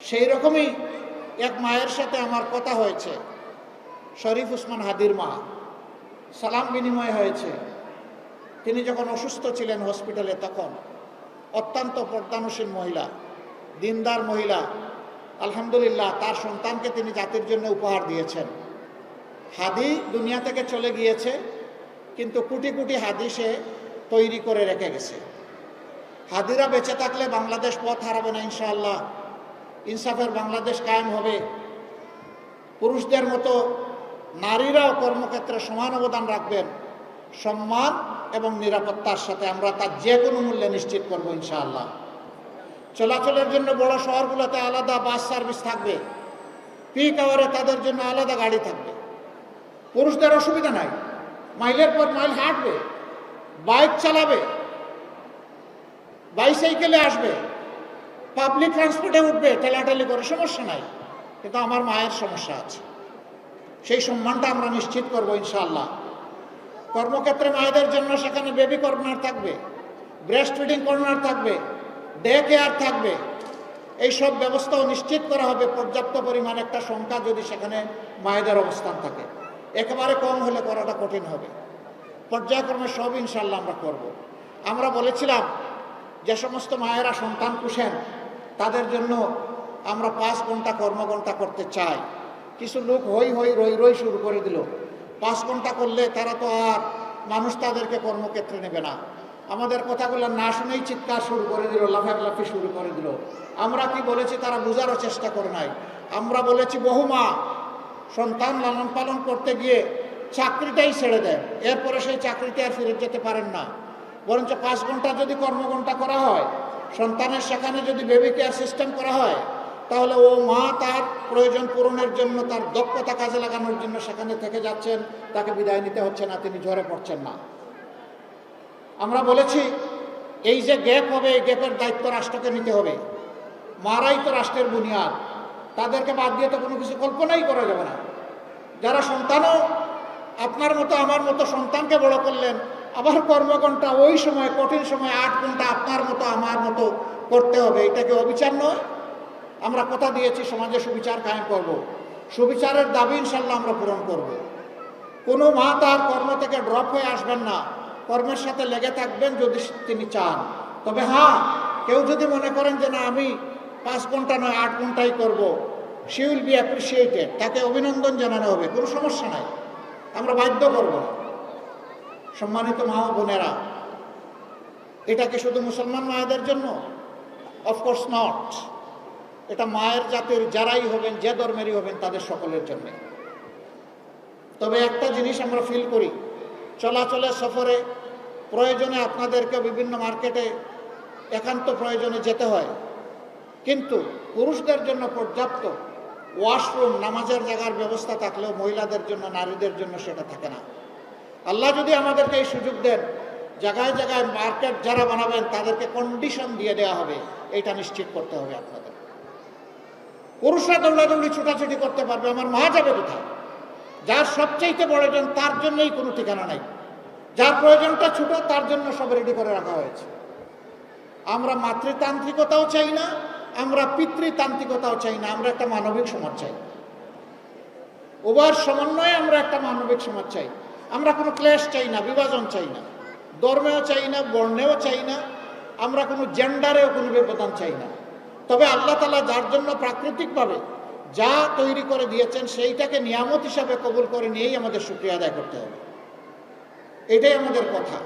সেই রকমই এক মায়ের সাথে আমার কথা হয়েছে, শরীফ উসমান হাদির মা, সালাম বিনিময় হয়েছে। তিনি যখন অসুস্থ ছিলেন হসপিটালে, তখন অত্যন্ত পর্দানশীল মহিলা, দিনদার মহিলা, আলহামদুলিল্লাহ তার সন্তানকে তিনি জাতির জন্য উপহার দিয়েছেন। হাদি দুনিয়া থেকে চলে গিয়েছে, কিন্তু কোটি কোটি হাদি সে তৈরি করে রেখে গেছে। হাদিরা বেঁচে থাকলে বাংলাদেশ পথ হারাবে না ইনশাআল্লাহ। ইনসাফের বাংলাদেশ কায়েম হবে। পুরুষদের মতো নারীরাও কর্মক্ষেত্রে সমান অবদান রাখবেন, সম্মান এবং নিরাপত্তার সাথে। আমরা তার যে কোনো মূল্যে নিশ্চিত করব ইনশাআল্লাহ। চলাচলের জন্য বড় শহরগুলোতে আলাদা বাস সার্ভিস থাকবে, পিক আওয়ারে তাদের জন্য আলাদা গাড়ি থাকবে। পুরুষদের অসুবিধা নাই, মাইলের পর মাইল হাঁটবে, বাইক চালাবে, বাইসাইকেলে আসবে, পাবলিক ট্রান্সপোর্টে উঠবে, ঠেলাঠেলি করে, সমস্যা নাই। কিন্তু আমার মায়ের সমস্যা আছে, সেই সম্মানটা আমরা নিশ্চিত করবো ইনশাআল্লাহ। কর্মক্ষেত্রে মায়েদের জন্য সেখানে বেবি কর্নার থাকবে, ব্রেস্ট ফিডিং কর্নার থাকবে, ডে কেয়ার থাকবে। এই সব ব্যবস্থাও নিশ্চিত করা হবে। পর্যাপ্ত পরিমাণ একটা সংখ্যা যদি সেখানে মায়েদের অবস্থান থাকে, একেবারে কম হলে করাটা কঠিন হবে। পর্যায়ক্রমে সব ইনশাআল্লাহ আমরা করব। আমরা বলেছিলাম যে সমস্ত মায়েরা সন্তান পুষেন তাদের জন্য আমরা 5 ঘন্টা কর্মঘণ্টা করতে চাই। কিছু লোক হই হই রই রই শুরু করে দিল। 5 ঘন্টা করলে তারা তো আর মানুষ তাদেরকে কর্মক্ষেত্রে নেবে না। আমাদের কথাগুলো না শুনেই চিৎকার শুরু করে দিল, লাফালাফি শুরু করে দিল। আমরা কি বলেছি তারা বোঝারও চেষ্টা করে নাই। আমরা বলেছি বহু মা সন্তান লালন পালন করতে গিয়ে চাকরিটাই ছেড়ে দেন, এরপরে সেই চাকরিতে আর ফিরে যেতে পারেন না। বরঞ্চ 5 ঘন্টা যদি কর্মঘণ্টা করা হয়, সন্তানের সেখানে যদি বেবি কেয়ার সিস্টেম করা হয়, তাহলে ও মা তার প্রয়োজন পূরণের জন্য, তার দক্ষতা কাজে লাগানোর জন্য সেখানে থেকে যাচ্ছেন, তাকে বিদায় নিতে হচ্ছে না, তিনি ঝরে পড়ছেন না। আমরা বলেছি এই যে গ্যাপ হবে, এই গ্যাপের দায়িত্ব রাষ্ট্রকে নিতে হবে। মারাই তো রাষ্ট্রের বুনিয়াদ, তাদেরকে বাদ দিয়ে তো কোনো কিছু কল্পনাই করা যাবে না। যারা সন্তানও আপনার মতো আমার মতো সন্তানকে বড় করলেন, আবার কর্মঘণ্টা ওই সময় কঠিন সময় 8 ঘন্টা আপনার মতো আমার মতো করতে হবে, এটা কি অবিচার নয়? আমরা কথা দিয়েছি সমাজে সুবিচার কায়েম করব। সুবিচারের দাবি ইনশাল্লাহ আমরা পূরণ করব। কোনো মা তার কর্ম থেকে ড্রপ হয়ে আসবেন না, কর্মের সাথে লেগে থাকবেন যদি তিনি চান। তবে হ্যাঁ, কেউ যদি মনে করেন যে না আমি 5 ঘন্টা নয় 8 ঘন্টাই করব, শি উইল বি অ্যাপ্রিসিয়েটেড, তাকে অভিনন্দন জানানো হবে, কোনো সমস্যা নাই, আমরা বাধ্য করব না। সম্মানিত মা ও বোনেরা, এটা কি শুধু মুসলমান মায়েদের জন্য? Of course not. এটা মায়ের জাতির যারাই হবেন, যে ধর্মেরই হবেন, তাদের সকলের জন্য। তবে একটা জিনিস আমরা ফিল করি, চলাচলে সফরে প্রয়োজনে আপনাদেরকে বিভিন্ন মার্কেটে একান্ত প্রয়োজনে যেতে হয়, কিন্তু পুরুষদের জন্য পর্যাপ্ত ওয়াশরুম, নামাজের জায়গার ব্যবস্থা থাকলেও মহিলাদের জন্য, নারীদের জন্য সেটা থাকে না। আল্লাহ যদি আমাদেরকে এই সুযোগ দেন, জায়গায় জায়গায় মার্কেট যারা বানাবেন তাদেরকে কন্ডিশন দিয়ে দেওয়া হবে, এটা নিশ্চিত করতে হবে আপনাদের। পুরুষরা দৌড়াদৌড়ি ছুটাছুটি করতে পারবে, আমার মা যাবে কোথায়? যার সবচাইতে প্রয়োজন তার জন্যই কোনো ঠিকানা নাই, যার প্রয়োজনটা ছোট তার জন্য সব রেডি করে রাখা হয়েছে। আমরা মাতৃতান্ত্রিকতাও চাই না, আমরা পিতৃতান্ত্রিকতাও চাই না, আমরা একটা মানবিক সমাজ চাই। উভয়ের সমন্বয়ে আমরা একটা মানবিক সমাজ চাই। আমরা কোনো ক্লেশ চাই না, বিভাজন চাই না, ধর্মেও চাই না, বর্ণেও চাই না, আমরা কোনো জেন্ডারেও কোনো ব্যবধান চাই না। তবে আল্লাহ তাআলা যার জন্য প্রাকৃতিকভাবে যা তৈরি করে দিয়েছেন সেইটাকে নিয়ামত হিসাবে কবুল করে নিয়েই আমাদের শুকরিয়া আদায় করতে হবে। এটাই আমাদের কথা।